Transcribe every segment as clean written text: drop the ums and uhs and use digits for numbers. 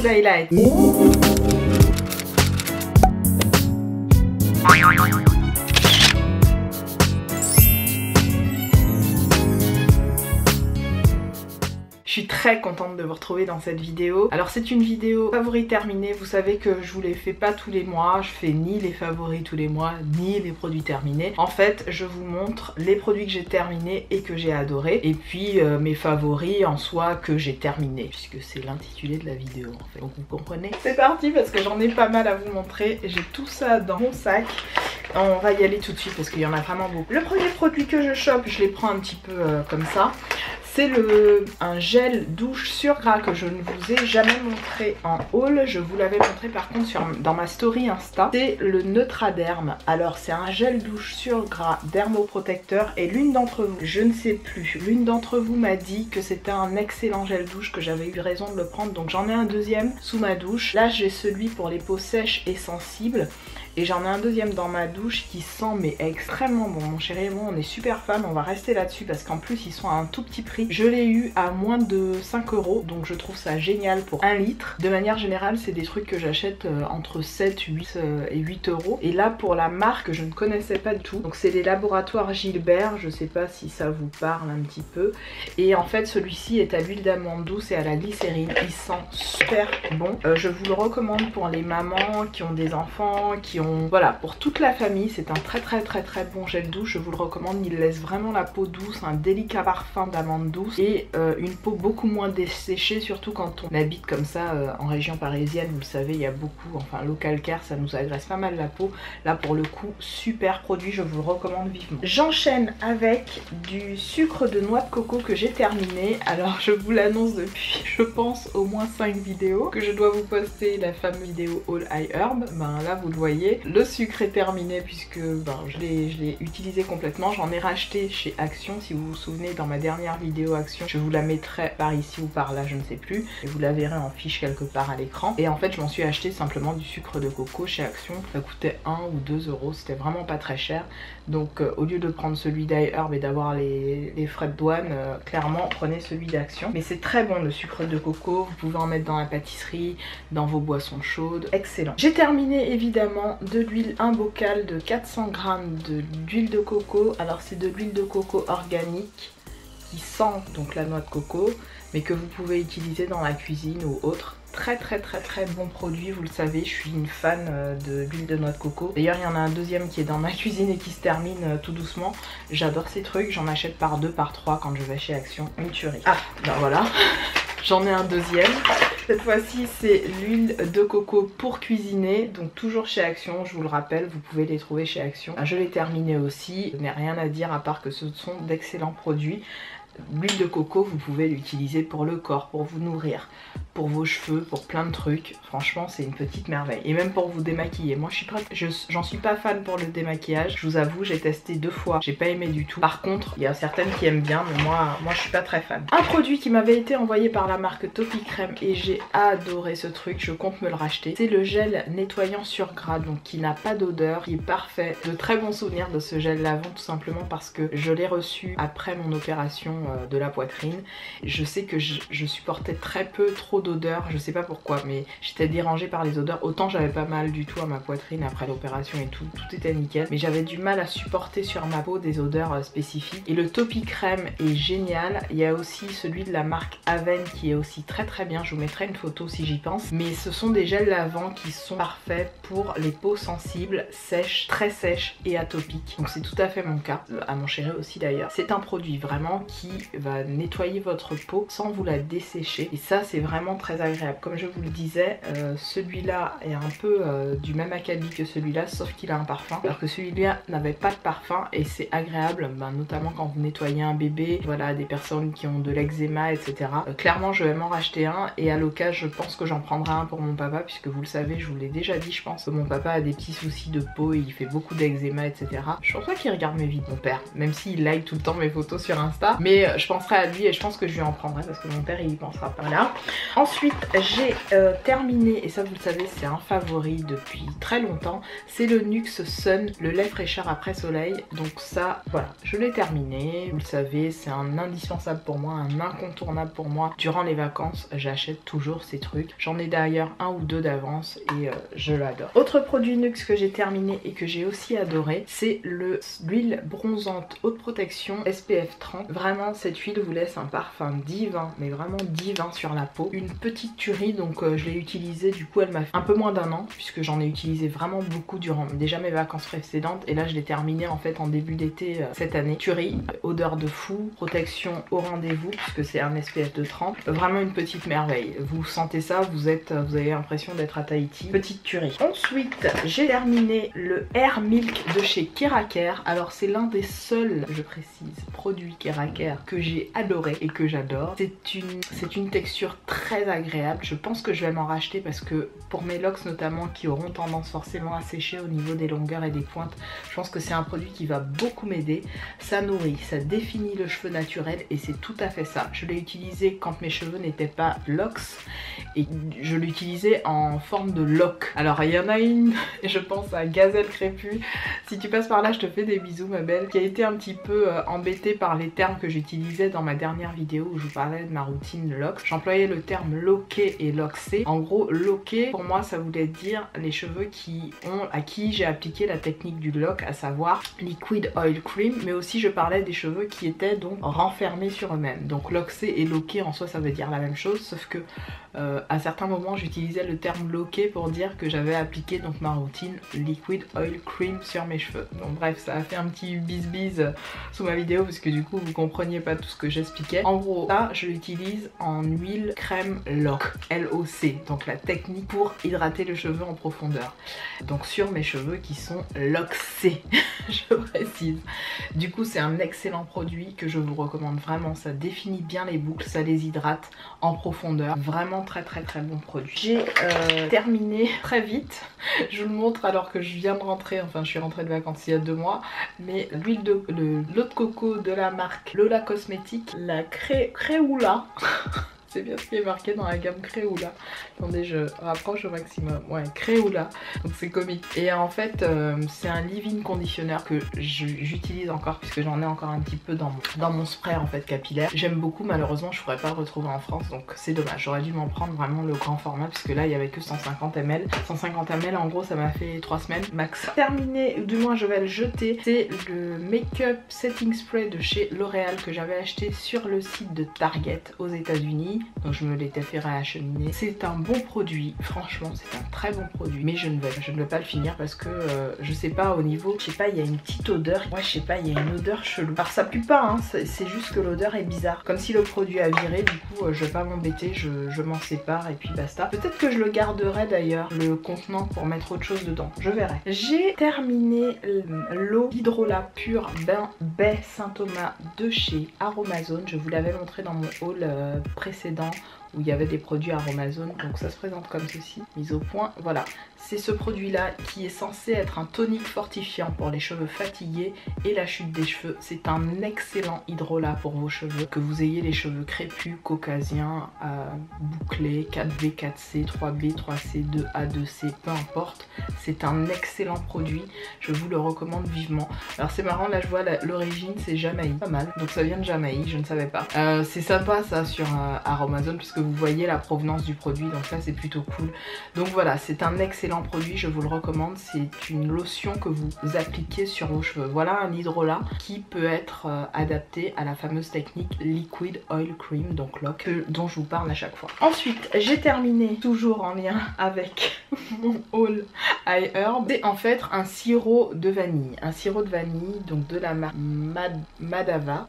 d'highlight. Je suis très contente de vous retrouver dans cette vidéo. Alors c'est une vidéo favoris terminés. Vous savez que je vous les fais pas tous les mois. Je fais ni les favoris tous les mois, ni les produits terminés. En fait, je vous montre les produits que j'ai terminés et que j'ai adorés. Et puis mes favoris en soi que j'ai terminés. Puisque c'est l'intitulé de la vidéo en fait. Donc vous comprenez. C'est parti parce que j'en ai pas mal à vous montrer. J'ai tout ça dans mon sac. On va y aller tout de suite parce qu'il y en a vraiment beaucoup. Le premier produit que je chope, je les prends un petit peu comme ça. C'est un gel douche sur gras que je ne vous ai jamais montré en haul. Je vous l'avais montré par contre dans ma story Insta. C'est le Neutraderm. Alors c'est un gel douche sur gras dermoprotecteur et l'une d'entre vous, je ne sais plus, l'une d'entre vous m'a dit que c'était un excellent gel douche, que j'avais eu raison de le prendre. Donc j'en ai un deuxième sous ma douche. Là j'ai celui pour les peaux sèches et sensibles. Et j'en ai un deuxième dans ma douche qui sent mais extrêmement bon. Mon chéri et moi on est super fans, on va rester là-dessus parce qu'en plus ils sont à un tout petit prix. Je l'ai eu à moins de 5 €, donc je trouve ça génial pour 1 litre. De manière générale c'est des trucs que j'achète entre 7, 8 et 8 €. Et là pour la marque je ne connaissais pas du tout. Donc c'est les laboratoires Gilbert, je sais pas si ça vous parle un petit peu. Et en fait celui-ci est à l'huile d'amande douce et à la glycérine. Il sent super bon. Je vous le recommande pour les mamans qui ont des enfants, qui ont... Voilà, pour toute la famille, c'est un très bon gel douche, je vous le recommande. Il laisse vraiment la peau douce, un délicat parfum d'amande douce et une peau beaucoup moins desséchée, surtout quand on habite comme ça en région parisienne. Vous le savez, il y a beaucoup, enfin l'eau calcaire, ça nous agresse pas mal la peau. Là pour le coup, super produit, je vous le recommande vivement. J'enchaîne avec du sucre de noix de coco que j'ai terminé. Alors je vous l'annonce depuis, je pense, au moins 5 vidéos que je dois vous poster la fameuse vidéo All I Herb. Ben là vous le voyez. Le sucre est terminé puisque je l'ai utilisé complètement. J'en ai racheté chez Action. Si vous vous souvenez, dans ma dernière vidéo Action, je vous la mettrai par ici ou par là, je ne sais plus. Et vous la verrez en fiche quelque part à l'écran. Et en fait, je m'en suis acheté simplement du sucre de coco chez Action. Ça coûtait 1 ou 2 €. C'était vraiment pas très cher. Donc au lieu de prendre celui d'iHerb et d'avoir les frais de douane, clairement prenez celui d'Action. Mais c'est très bon le sucre de coco. Vous pouvez en mettre dans la pâtisserie, dans vos boissons chaudes. Excellent. J'ai terminé évidemment de l'huile, un bocal de 400 g d'huile de coco. Alors c'est de l'huile de coco organique qui sent donc la noix de coco, mais que vous pouvez utiliser dans la cuisine ou autre. Très bon produit, vous le savez, je suis une fan de l'huile de noix de coco. D'ailleurs il y en a un deuxième qui est dans ma cuisine et qui se termine tout doucement. J'adore ces trucs, j'en achète par 2, par 3 quand je vais chez Action, une tuerie. Ah ben voilà. J'en ai un deuxième. Cette fois-ci, c'est l'huile de coco pour cuisiner. Donc toujours chez Action, je vous le rappelle, vous pouvez les trouver chez Action. Je l'ai terminé aussi. Je n'ai rien à dire à part que ce sont d'excellents produits. L'huile de coco, vous pouvez l'utiliser pour le corps, pour vous nourrir, pour vos cheveux, pour plein de trucs. Franchement, c'est une petite merveille. Et même pour vous démaquiller. Moi, j'en suis pas fan pour le démaquillage. Je vous avoue, j'ai testé 2 fois. J'ai pas aimé du tout. Par contre, il y a certaines qui aiment bien, mais moi je suis pas très fan. Un produit qui m'avait été envoyé par la marque Topicrème et j'ai adoré ce truc. Je compte me le racheter. C'est le gel nettoyant sur gras, donc qui n'a pas d'odeur, qui est parfait. De très bons souvenirs de ce gel lavant, tout simplement parce que je l'ai reçu après mon opération de la poitrine. Je sais que je supportais trop d'odeurs, je sais pas pourquoi, mais j'étais dérangée par les odeurs. Autant j'avais pas mal du tout à ma poitrine après l'opération et tout était nickel, mais j'avais du mal à supporter sur ma peau des odeurs spécifiques. Et le Topicrème est génial. Il y a aussi celui de la marque Aven qui est aussi très bien, je vous mettrai une photo si j'y pense. Mais ce sont des gels lavants qui sont parfaits pour les peaux sensibles, sèches, très sèches et atopiques. Donc c'est tout à fait mon cas, à mon chéri aussi d'ailleurs. C'est un produit vraiment qui va nettoyer votre peau sans vous la dessécher et ça c'est vraiment très agréable. Comme je vous le disais, celui-là est un peu du même acabit que celui-là, sauf qu'il a un parfum, alors que celui-là n'avait pas de parfum et c'est agréable, notamment quand vous nettoyez un bébé, voilà, des personnes qui ont de l'eczéma, etc. Clairement je vais m'en racheter un et à l'occasion je pense que j'en prendrai un pour mon papa, puisque vous le savez, je vous l'ai déjà dit je pense, que mon papa a des petits soucis de peau et il fait beaucoup d'eczéma, etc. Je pense pas qu'il regarde mes vidéos, mon père, même s'il like tout le temps mes photos sur Insta, mais je penserai à lui et je pense que je lui en prendrai parce que mon père il y pensera pas là. Ensuite j'ai terminé, et ça vous le savez c'est un favori depuis très longtemps, c'est le NYX Sun, le lait fraîcheur après soleil. Donc ça voilà, je l'ai terminé, vous le savez c'est un indispensable pour moi, un incontournable pour moi. Durant les vacances j'achète toujours ces trucs, j'en ai d'ailleurs un ou deux d'avance et je l'adore. Autre produit NYX que j'ai terminé et que j'ai aussi adoré, c'est l'huile bronzante haute protection SPF 30. Vraiment cette huile vous laisse un parfum divin, mais vraiment divin sur la peau. Une petite tuerie, donc je l'ai utilisée, du coup elle m'a fait un peu moins d'un an puisque j'en ai utilisé vraiment beaucoup durant déjà mes vacances précédentes et là je l'ai terminée en fait en début d'été cette année. Tuerie, odeur de fou, protection au rendez-vous puisque c'est un SPF de 30. Vraiment une petite merveille. Vous sentez ça, vous avez l'impression d'être à Tahiti. Petite tuerie. Ensuite j'ai terminé le Air Milk de chez Keraker. Alors c'est l'un des seuls, je précise, produits Keraker que j'ai adoré et que j'adore. C'est une texture très agréable. Je pense que je vais m'en racheter parce que pour mes locks notamment qui auront tendance forcément à sécher au niveau des longueurs et des pointes, je pense que c'est un produit qui va beaucoup m'aider. Ça nourrit, ça définit le cheveu naturel et c'est tout à fait ça. Je l'ai utilisé quand mes cheveux n'étaient pas locks et je l'utilisais en forme de lock. Alors il y en a une, je pense à Gazelle Crépue, si tu passes par là je te fais des bisous ma belle, qui a été un petit peu embêtée par les termes que j'utilisais dans ma dernière vidéo où je vous parlais de ma routine locks. J'employais le terme locké et loxé. En gros locké pour moi ça voulait dire les cheveux à qui j'ai appliqué la technique du lock, à savoir liquid oil cream, mais aussi je parlais des cheveux qui étaient donc renfermés sur eux-mêmes. Donc loxé et locké en soi ça veut dire la même chose, sauf que à certains moments j'utilisais le terme locké pour dire que j'avais appliqué donc ma routine liquid oil cream sur mes cheveux. Donc bref, ça a fait un petit bis sous ma vidéo parce que du coup vous compreniez pas tout ce que j'expliquais. En gros là je l'utilise en huile crème lock, LOC, donc la technique pour hydrater le cheveu en profondeur, donc sur mes cheveux qui sont loxés je précise. Du coup c'est un excellent produit que je vous recommande vraiment, ça définit bien les boucles, ça les hydrate en profondeur, vraiment très bon produit. J'ai terminé très vite, je vous le montre alors que je viens de rentrer, enfin je suis rentrée de vacances il y a 2 mois, mais l'huile de l'eau de coco de la marque Lola Cosmétique, la Créoula c'est bien ce qui est marqué dans la gamme Créoula. Attendez, je rapproche au maximum. Ouais, Créoula. Donc c'est comique. Et en fait, c'est un leave-in conditioner que j'utilise encore puisque j'en ai encore un petit peu dans mon spray en fait capillaire. J'aime beaucoup, malheureusement je pourrais pas le retrouver en France donc c'est dommage. J'aurais dû m'en prendre vraiment le grand format puisque là il y avait que 150 ml. 150 ml en gros ça m'a fait 3 semaines max. Terminé, ou du moins je vais le jeter. C'est le Make-up Setting Spray de chez L'Oréal que j'avais acheté sur le site de Target aux États-Unis. Donc je me l'étais fait réacheminer. C'est un bon produit, franchement c'est un très bon produit, mais je ne vais pas le finir parce que je sais pas, au niveau, je sais pas, il y a une petite odeur, ouais je sais pas, il y a une odeur chelou. Alors ça pue pas hein, c'est juste que l'odeur est bizarre, comme si le produit a viré. Du coup je vais pas m'embêter, je m'en sépare et puis basta. Peut-être que je le garderai d'ailleurs, le contenant, pour mettre autre chose dedans, je verrai. J'ai terminé l'eau d'hydrolat pur baie Saint-Thomas de chez Aromazone. Je vous l'avais montré dans mon haul précédent où il y avait des produits Aromazone, donc ça se présente comme ceci, mise au point. Voilà, c'est ce produit là qui est censé être un tonique fortifiant pour les cheveux fatigués et la chute des cheveux. C'est un excellent hydrolat pour vos cheveux, que vous ayez les cheveux crépus, caucasiens, bouclés, 4B, 4C, 3B, 3C, 2A, 2C, peu importe. C'est un excellent produit, je vous le recommande vivement. Alors c'est marrant, là je vois l'origine, c'est Jamaïque, pas mal, donc ça vient de Jamaïque, je ne savais pas. C'est sympa ça sur Aromazone puisque vous voyez la provenance du produit, donc ça c'est plutôt cool. Donc voilà, c'est un excellent produit, je vous le recommande. C'est une lotion que vous appliquez sur vos cheveux. Voilà un hydrolat qui peut être adapté à la fameuse technique Liquid Oil Cream, donc LOC, dont je vous parle à chaque fois. Ensuite j'ai terminé, toujours en lien avec mon haul iHerb, c'est en fait un sirop de vanille. Un sirop de vanille donc de la marque Madava.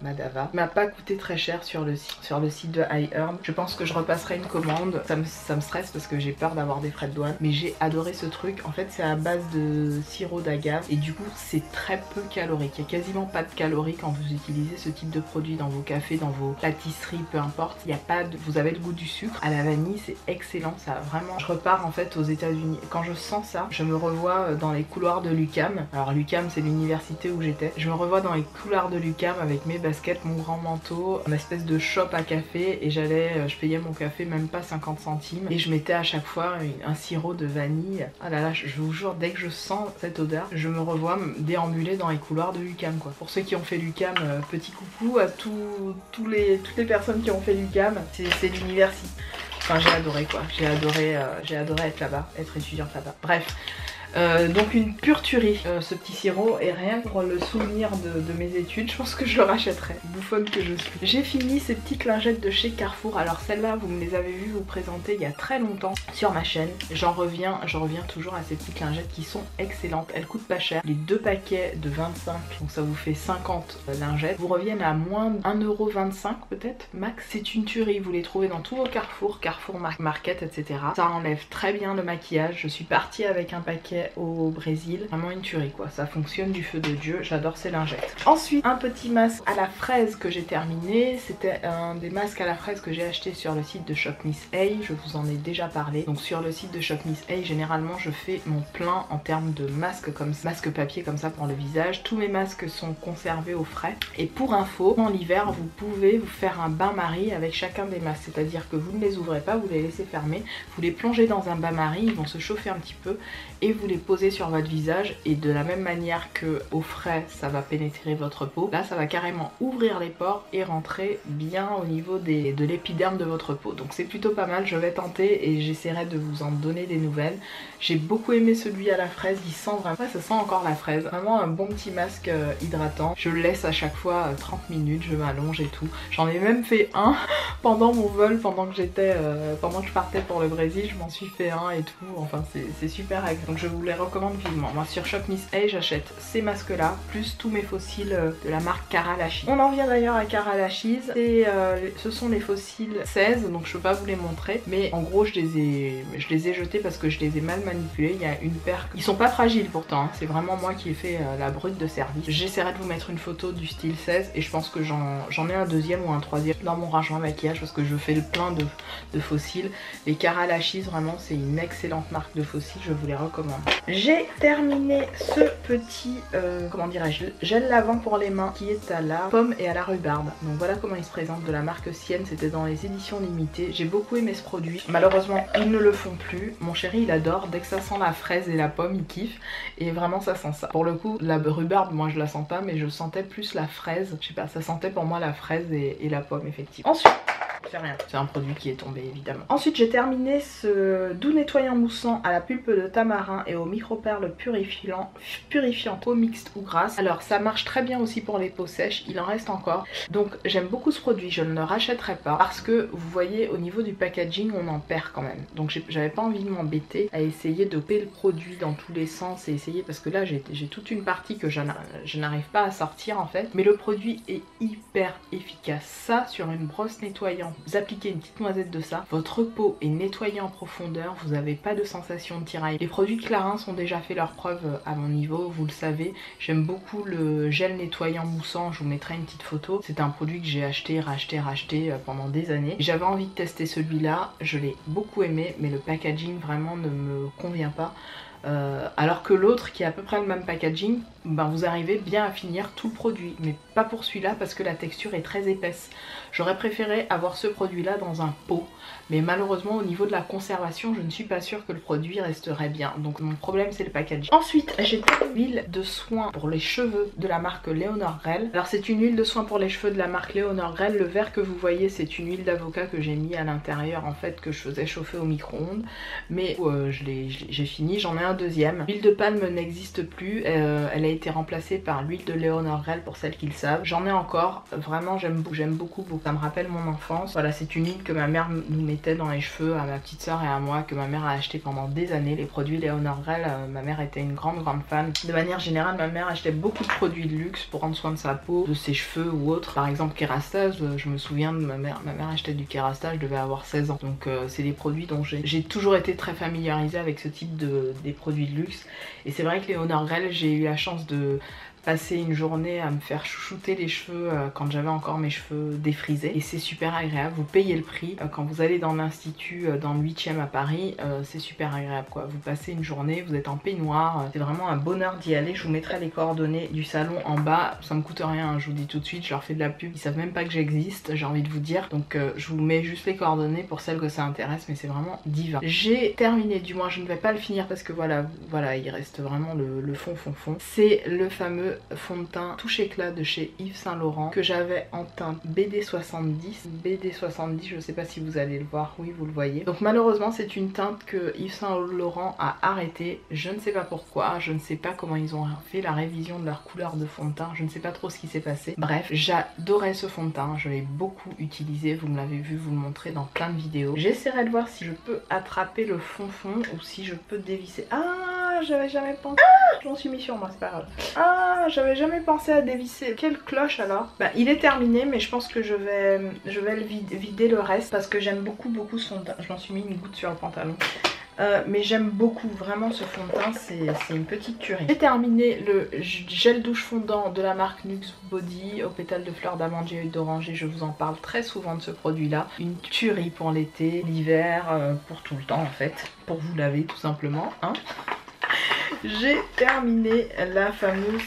M'a pas coûté très cher sur le site de iHerb. Je pense que je repasserai une commande. Ça me stresse parce que j'ai peur d'avoir des frais de douane, mais j'ai adoré ce truc. En fait c'est à base de sirop d'agave et du coup c'est très peu calorique. Il n'y a quasiment pas de calories quand vous utilisez ce type de produit dans vos cafés, dans vos pâtisseries, peu importe. Il y a pas de... Vous avez le goût du sucre. À la vanille c'est excellent, ça vraiment... Je repars en fait aux États-Unis. Quand je sens ça, je me revois dans les couloirs de l'UQAM. Alors l'UQAM c'est l'université où j'étais. Je me revois dans les couloirs de l'UQAM avec mes baskets, mon grand manteau, une espèce de shop à café et je payais mon café, même pas 50 centimes. Et je mettais à chaque fois un sirop de vanille. Ah là là, je vous jure, dès que je sens cette odeur, je me revois me déambuler dans les couloirs de l'UQAM quoi. Pour ceux qui ont fait l'UQAM, petit coucou à toutes les personnes qui ont fait l'UQAM. C'est l'université. Enfin j'ai adoré quoi, j'ai adoré être là-bas, être étudiante là-bas. Bref. Donc une pure tuerie ce petit sirop, et rien que pour le souvenir de mes études, je pense que je le rachèterais, bouffonne que je suis. J'ai fini ces petites lingettes de chez Carrefour. Alors celles-là vous me les avez vues vous présenter il y a très longtemps sur ma chaîne. J'en reviens toujours à ces petites lingettes qui sont excellentes, elles coûtent pas cher. Les 2 paquets de 25, donc ça vous fait 50 lingettes, vous reviennent à moins de 1,25€ peut-être max. C'est une tuerie, vous les trouvez dans tous vos Carrefour, Market, etc. Ça enlève très bien le maquillage. Je suis partie avec un paquet au Brésil, vraiment une tuerie quoi, ça fonctionne du feu de Dieu, j'adore ces lingettes. Ensuite un petit masque à la fraise que j'ai terminé, c'était un des masques à la fraise que j'ai acheté sur le site de Shop Miss A, je vous en ai déjà parlé. Donc sur le site de Shop Miss A, généralement je fais mon plein en termes de masques comme masque papier comme ça pour le visage. Tous mes masques sont conservés au frais, et pour info, en hiver vous pouvez vous faire un bain-marie avec chacun des masques, c'est-à-dire que vous ne les ouvrez pas, vous les laissez fermer, vous les plongez dans un bain-marie, ils vont se chauffer un petit peu et vous les posez sur votre visage, et de la même manière que au frais ça va pénétrer votre peau, là ça va carrément ouvrir les pores et rentrer bien au niveau de l'épiderme de votre peau. Donc c'est plutôt pas mal, je vais tenter et j'essaierai de vous en donner des nouvelles. J'ai beaucoup aimé celui à la fraise, il sent vraiment, ouais, ça sent encore la fraise, vraiment un bon petit masque hydratant. Je le laisse à chaque fois 30 minutes, je m'allonge et tout. J'en ai même fait un pendant mon vol, pendant que je partais pour le Brésil, je m'en suis fait un et tout, enfin c'est super agréable. Donc je vous les recommande vivement. Moi sur Shop Miss A j'achète ces masques là, plus tous mes fossiles de la marque Cara Lashes. On en vient d'ailleurs à Cara Lashes, ce sont les fossiles 16, donc je peux pas vous les montrer, mais en gros je les ai jetés parce que je les ai mal manipulés. Il y a une paire, ils sont pas fragiles pourtant, hein. C'est vraiment moi qui ai fait la brute de service. J'essaierai de vous mettre une photo du style 16, et je pense que j'en ai un deuxième ou un troisième dans mon rangement maquillage parce que je fais le plein de fossiles. Les Cara Lashes vraiment c'est une excellente marque de fossiles, je vous les recommande. J'ai terminé ce petit comment dirais-je, gel lavant pour les mains qui est à la pomme et à la rhubarbe. Donc voilà comment il se présente, de la marque Sienne, c'était dans les éditions limitées. J'ai beaucoup aimé ce produit, malheureusement ils ne le font plus. Mon chéri il adore, dès que ça sent la fraise et la pomme il kiffe, et vraiment ça sent ça. Pour le coup la rhubarbe moi je la sens pas, mais je sentais plus la fraise, je sais pas, ça sentait pour moi la fraise et la pomme effectivement. Ensuite c'est rien, c'est un produit qui est tombé évidemment. Ensuite j'ai terminé ce doux nettoyant moussant à la pulpe de tamarin et aux micro-perles purifiantes peau mixte ou grasse. Alors ça marche très bien aussi pour les peaux sèches, il en reste encore. Donc j'aime beaucoup ce produit, je ne le rachèterai pas parce que vous voyez au niveau du packaging on en perd quand même. Donc j'avais pas envie de m'embêter à essayer de couper le produit dans tous les sens et essayer, parce que là j'ai toute une partie que je n'arrive pas à sortir en fait. Mais le produit est hyper efficace. Ça sur une brosse nettoyante, vous appliquez une petite noisette de ça, votre peau est nettoyée en profondeur, vous n'avez pas de sensation de tiraille. Les produits Clarins ont déjà fait leur preuve à mon niveau, vous le savez. J'aime beaucoup le gel nettoyant moussant, je vous mettrai une petite photo. C'est un produit que j'ai acheté, racheté pendant des années. J'avais envie de tester celui-là, je l'ai beaucoup aimé, mais le packaging vraiment ne me convient pas. Alors que l'autre qui a à peu près le même packaging, ben vous arrivez bien à finir tout le produit, mais pas pour celui-là parce que la texture est très épaisse. J'aurais préféré avoir ce produit là dans un pot, mais malheureusement au niveau de la conservation je ne suis pas sûre que le produit resterait bien, donc mon problème c'est le packaging. Ensuite j'ai une huile de soin pour les cheveux de la marque Léonore Grell. Alors c'est une huile de soin pour les cheveux de la marque Léonore Grell, le verre que vous voyez c'est une huile d'avocat que j'ai mis à l'intérieur en fait, que je faisais chauffer au micro-ondes, mais j'ai fini, j'en ai un deuxième. L'huile de palme n'existe plus, elle a été remplacée par l'huile de Léonore Grell pour celles qui le savent. J'en ai encore, vraiment j'aime beaucoup, ça me rappelle mon enfance. Voilà, c'est une huile que ma mère nous mettait dans les cheveux à ma petite soeur et à moi, que ma mère a acheté pendant des années. Les produits Léonore Grell, ma mère était une grande fan. De manière générale ma mère achetait beaucoup de produits de luxe pour prendre soin de sa peau, de ses cheveux ou autres. Par exemple Kérastase, je me souviens de ma mère achetait du Kérastase, je devais avoir 16 ans. Donc c'est des produits dont j'ai toujours été très familiarisée avec ce type des produits de luxe. Et c'est vrai que Léonore Grell, j'ai eu la chance de passé une journée à me faire chouchouter les cheveux quand j'avais encore mes cheveux défrisés et c'est super agréable. Vous payez le prix quand vous allez dans l'institut dans le 8e à Paris, c'est super agréable quoi. Vous passez une journée, vous êtes en peignoir, c'est vraiment un bonheur d'y aller. Je vous mettrai les coordonnées du salon en bas, ça me coûte rien, hein, je vous dis tout de suite, je leur fais de la pub, ils savent même pas que j'existe, j'ai envie de vous dire, donc je vous mets juste les coordonnées pour celles que ça intéresse, mais c'est vraiment divin. J'ai terminé, du moins je ne vais pas le finir parce que voilà, il reste vraiment le fond. C'est le fameux fond de teint touche éclat de chez Yves Saint Laurent que j'avais en teinte BD70, je sais pas si vous allez le voir, oui vous le voyez. Donc malheureusement c'est une teinte que Yves Saint Laurent a arrêtée, je ne sais pas pourquoi, je ne sais pas comment ils ont fait la révision de leur couleur de fond de teint, je ne sais pas trop ce qui s'est passé. Bref, j'adorais ce fond de teint, je l'ai beaucoup utilisé, vous me l'avez vu, vous le montrer dans plein de vidéos. J'essaierai de voir si je peux attraper le fond ou si je peux dévisser. Ah, j'avais jamais pensé. Ah, je m'en suis mis sur moi, c'est pas grave. Ah, j'avais jamais pensé à dévisser. Quelle cloche alors. Bah, il est terminé, mais je pense que je vais le vider le reste parce que j'aime beaucoup ce fond de teint. Je m'en suis mis une goutte sur le pantalon. Mais j'aime beaucoup vraiment ce fond de teint, c'est une petite tuerie. J'ai terminé le gel douche fondant de la marque Nuxe Body au pétale de fleurs d'amande et d'oranger. Je vous en parle très souvent de ce produit là. Une tuerie pour l'été, l'hiver, pour tout le temps en fait. Pour vous laver tout simplement, hein. J'ai terminé la fameuse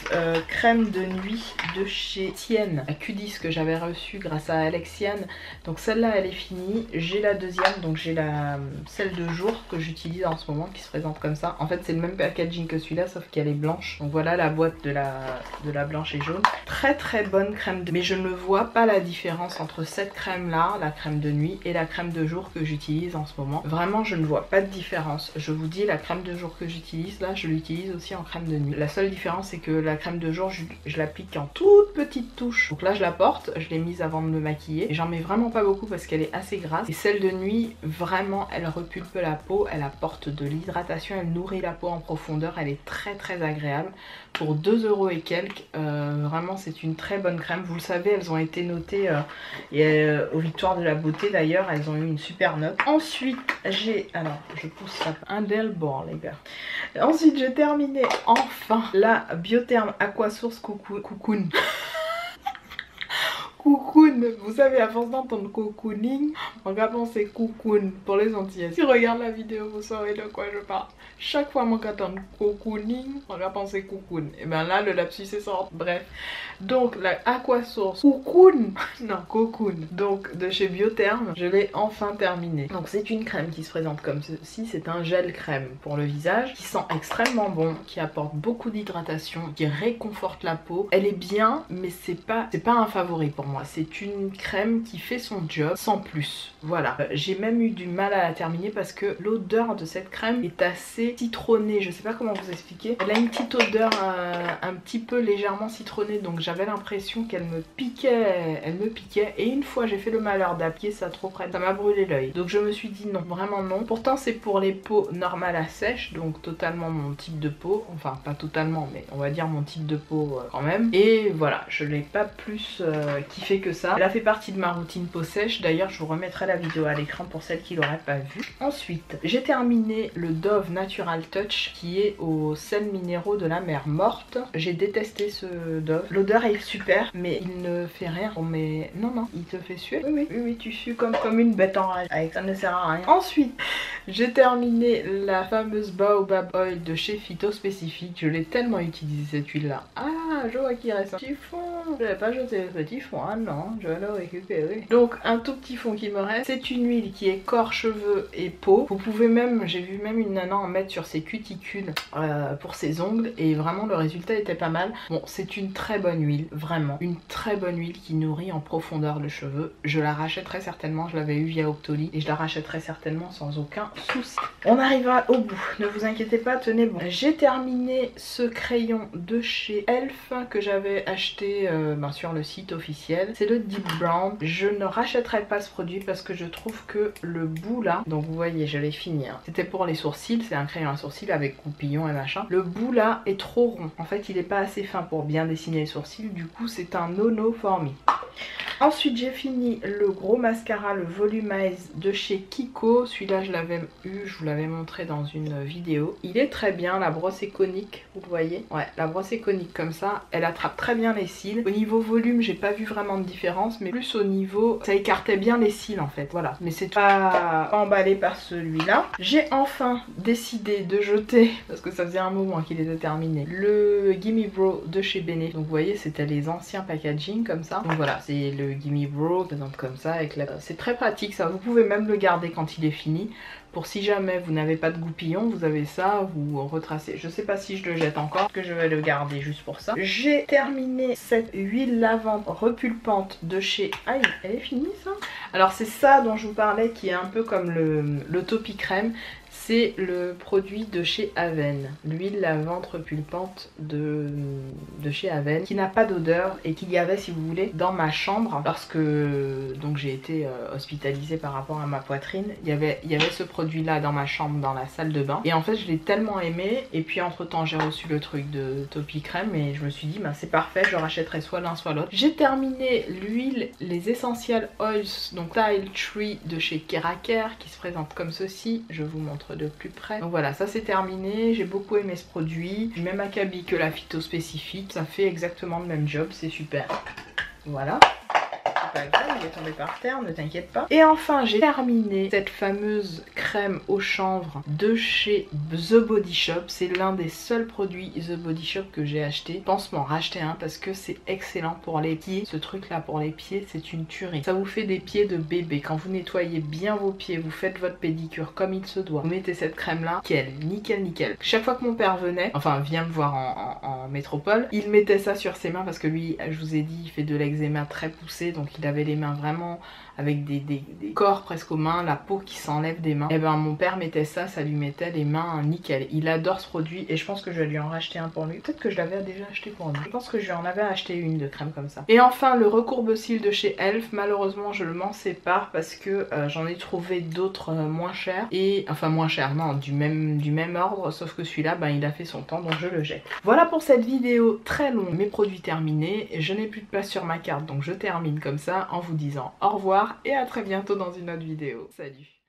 crème de nuit de chez Tienne à Q10 que j'avais reçue grâce à Alexiane. Donc celle-là elle est finie. J'ai la deuxième, donc j'ai celle de jour que j'utilise en ce moment qui se présente comme ça. En fait c'est le même packaging que celui-là sauf qu'elle est blanche. Donc voilà la boîte de la blanche et jaune. Très bonne crème de... Mais je ne vois pas la différence entre cette crème là, la crème de nuit, et la crème de jour que j'utilise en ce moment. Vraiment je ne vois pas de différence. Je vous dis la crème de jour que j'utilise là, je l'utilise aussi en crème de nuit. La seule différence c'est que la crème de jour je l'applique en toute petite touche. Donc là je la porte, je l'ai mise avant de me maquiller. Et j'en mets vraiment pas beaucoup parce qu'elle est assez grasse. Et celle de nuit, vraiment elle repulpe la peau, elle apporte de l'hydratation, elle nourrit la peau en profondeur, elle est très agréable. Pour 2 € et quelques, vraiment c'est une très bonne crème. Vous le savez, elles ont été notées aux Victoires de la beauté d'ailleurs, elles ont eu une super note. Ensuite j'ai, alors je pousse ça, un Delbord les gars. Ensuite j'ai terminé enfin la Biotherm Aquasource Cocoon. Cocoon, vous savez à force d'entendre cocooning, on va penser cocoon pour les Antillaises. Si regarde la vidéo vous saurez de quoi je parle. Chaque fois qu'on entend cocooning, on va penser cocoon. Et ben là le lapsus est sorti. Bref. Donc la Aquasource Cocoon, non Cocoon, donc de chez Biotherm, je l'ai enfin terminé. Donc c'est une crème qui se présente comme ceci, c'est un gel crème pour le visage qui sent extrêmement bon, qui apporte beaucoup d'hydratation, qui réconforte la peau. Elle est bien, mais c'est pas un favori pour moi. C'est une crème qui fait son job sans plus. Voilà. J'ai même eu du mal à la terminer parce que l'odeur de cette crème est assez citronnée. Je sais pas comment vous expliquer. Elle a une petite odeur un petit peu légèrement citronnée, donc j'avais l'impression qu'elle me piquait. Elle me piquait. Et une fois j'ai fait le malheur d'appliquer ça trop près, ça m'a brûlé l'œil. Donc je me suis dit non, vraiment non. Pourtant c'est pour les peaux normales à sèche, donc totalement mon type de peau. Enfin pas totalement, mais on va dire mon type de peau quand même. Et voilà, je l'ai pas plus kiffé que ça. Elle a fait partie de ma routine peau sèche. D'ailleurs je vous remettrai la vidéo à l'écran pour celles qui l'auraient pas vue. Ensuite j'ai terminé le Dove Natural Touch qui est aux sels minéraux de la mer morte. J'ai détesté ce Dove. L'odeur est super mais il ne fait rien. Mais non, il te fait suer. Oui, tu sues comme une bête en rage. Avec ça ne sert à rien. Ensuite j'ai terminé la fameuse Baobab Oil de chez Phyto Spécifique. Je l'ai tellement utilisé cette huile là. Ah, je vois qu'il reste un petit fond. Je n'avais pas jeté le petit fond. Ah non, je vais le récupérer. Donc un tout petit fond qui me reste. C'est une huile qui est corps, cheveux et peau. Vous pouvez même, j'ai vu même une nana en mettre sur ses cuticules pour ses ongles et vraiment le résultat était pas mal. Bon, c'est une très bonne huile, vraiment. Une très bonne huile qui nourrit en profondeur le cheveu. Je la rachèterai certainement, je l'avais eu via Octoly et je la rachèterai certainement sans aucun souci. On arrivera au bout, ne vous inquiétez pas, tenez bon. J'ai terminé ce crayon de chez Elf que j'avais acheté sur le site officiel. C'est le Deep Brown. Je ne rachèterai pas ce produit parce que je trouve que le bout là, donc vous voyez je l'ai fini, hein. C'était pour les sourcils, c'est un crayon à sourcils avec coupillon et machin. Le bout là est trop rond. En fait il est pas assez fin pour bien dessiner les sourcils, du coup c'est un no-no for me. Ensuite j'ai fini le gros mascara, le Volumize de chez Kiko. Celui-là je l'avais eu, je vous l'avais montré dans une vidéo. Il est très bien, la brosse est conique, vous le voyez. Ouais, la brosse est conique comme ça, elle attrape très bien les cils. Au niveau volume j'ai pas vu vraiment de différence, mais plus au niveau, ça écartait bien les cils en fait, voilà. Mais c'est pas emballé par celui-là. J'ai enfin décidé de jeter, parce que ça faisait un moment qu'il était terminé, le Gimme Bro de chez Bene. Donc vous voyez, c'était les anciens packaging comme ça. Donc voilà, c'est le Gimme Bro, présente comme ça, avec la... c'est très pratique ça, vous pouvez même le garder quand il est fini. Pour si jamais vous n'avez pas de goupillon, vous avez ça, vous retracez. Je sais pas si je le jette encore, que je vais le garder juste pour ça. J'ai terminé cette huile lavande repulpante de chez... Ah, elle est finie ça? Alors c'est ça dont je vous parlais qui est un peu comme le Topi Crème. C'est le produit de chez Aven, l'huile lavande repulpante de chez Aven, qui n'a pas d'odeur et qu'il y avait, si vous voulez, dans ma chambre lorsque donc j'ai été hospitalisée par rapport à ma poitrine. Il y avait ce produit là dans ma chambre, dans la salle de bain, et en fait je l'ai tellement aimé. Et puis entre temps j'ai reçu le truc de Topi Crème et je me suis dit bah, c'est parfait, je rachèterai soit l'un soit l'autre. J'ai terminé l'huile, les Essential Oils, donc Tile Tree de chez Keraker, qui se présente comme ceci. Je vous montre de plus près. Donc voilà, ça c'est terminé. J'ai beaucoup aimé ce produit. Même acabit que la phyto spécifique. Ça fait exactement le même job, c'est super. Voilà. Pas grave, il est tombé par terre, ne t'inquiète pas. Et enfin j'ai terminé cette fameuse crème au chanvre de chez The Body Shop. C'est l'un des seuls produits The Body Shop que j'ai acheté. Je pense m'en racheter un parce que c'est excellent pour les pieds. Ce truc là pour les pieds c'est une tuerie. Ça vous fait des pieds de bébé. Quand vous nettoyez bien vos pieds, vous faites votre pédicure comme il se doit, vous mettez cette crème là, nickel nickel. Chaque fois que mon père venait, enfin vient me voir en métropole, il mettait ça sur ses mains parce que lui, je vous ai dit, il fait de l'eczéma très poussé, donc il avait les mains vraiment avec des corps presque aux mains, la peau qui s'enlève des mains. Et ben mon père mettait ça, ça lui mettait les mains nickel. Il adore ce produit et je pense que je vais lui en racheter un pour lui. Peut-être que je l'avais déjà acheté pour lui. Je pense que je lui en avais acheté une de crème comme ça. Et enfin le recourbe-cils de chez Elf. Malheureusement je m'en sépare parce que j'en ai trouvé d'autres moins chers. Et enfin moins chers, non, du même ordre, sauf que celui-là ben, il a fait son temps donc je le jette. Voilà pour cette vidéo très longue, mes produits terminés. Je n'ai plus de place sur ma carte donc je termine comme ça en vous disant au revoir et à très bientôt dans une autre vidéo. Salut!